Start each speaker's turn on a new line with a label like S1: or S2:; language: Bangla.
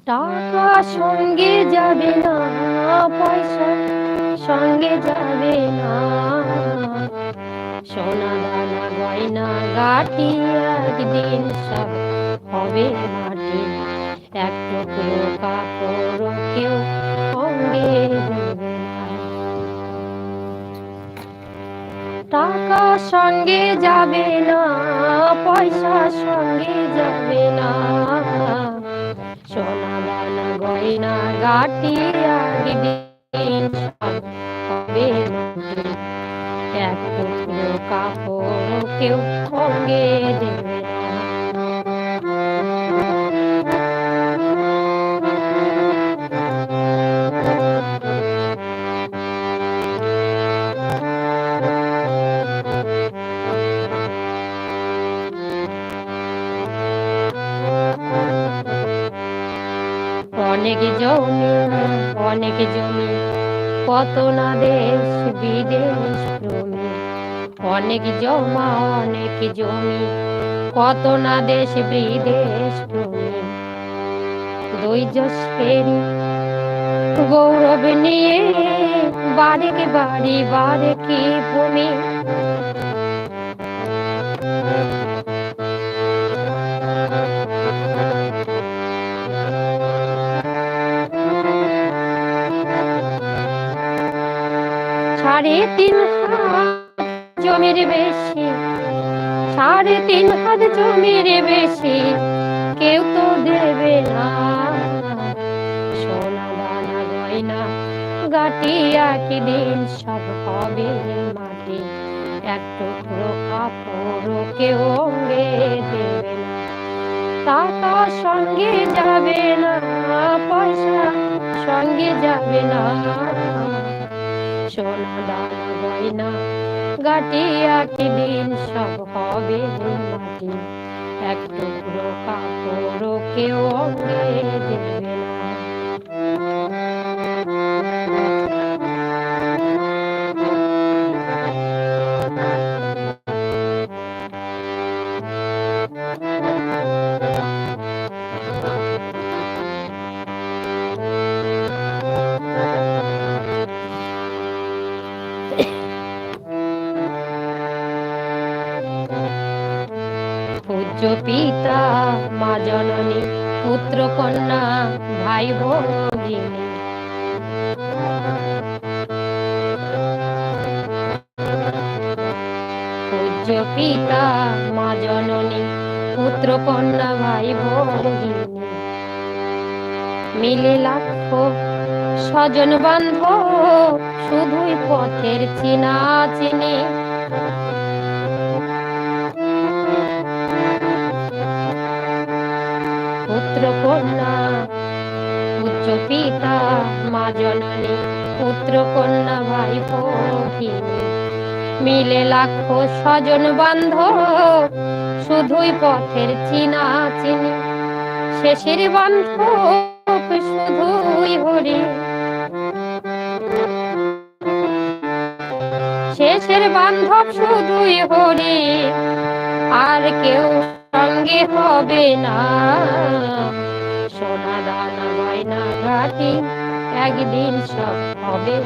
S1: টাকা সঙ্গে যাবে না, পয়সা সঙ্গে যাবে না, সোনা দানা গয়না গাটি একদিন সব হবে মাটি। এক টুকরো কাপড় কেউ সঙ্গে দেবে না। টাকা সঙ্গে যাবে না, পয়সা সঙ্গে যাবে না, সোনা দানা গয়না গাটি একদিন সব হবে মাটি। এক টুকরো কাপড় কেউ সঙ্গে দেবে না। অনেক জমি, অনেক জমি, কত না দেশ বিদেশ ভ্রমে। অনেক জমা, অনেক জমি, কত না দেশ বিদেশ ভ্রমে। ধৈর্যের গৌরব নিয়ে বারেক বাড়ি বারেক ভূমি। সাড়ে তিন হাত জমির বেশি, সাড়ে তিন হাত জমির বেশি কেউ তো দেবে না, সোনা দানা গয়না গাটি একদিন সব হবে মাটি। এক টুকরো কাপড় কেউ অঙ্গে দেবে না। টাকা সঙ্গে যাবে না, পয়সা সঙ্গে যাবে না, সোনা দানা গয়না গাটি একদিন সব হবে মাটি। এক টুকরো কাপড় কেউ অঙ্গে দেবে না। পূজ্য পিতা মা জননী, পুত্র কন্যা ভাই ভগিনী। পূজ্য পিতা মা জননী, পুত্র কন্যা ভাই ভগিনী। মিলে লাখো স্বজন বান্ধব, শুধুই পথের চিনা চিনি। পুত্র কন্যা, পূজ্য পিতা মা জননী, পুত্র কন্যা ভাই ভগিনী। মিলে লাখো স্বজন বান্ধব, শুধুই পথের চিনা চিনি। শেষের বান্ধব শুধুই হরি, শেষের বান্ধব শুধুই হরি, আর কেউ সঙ্গে হবে না, সোনা দানা গয়না গাটি একদিন সব হবে।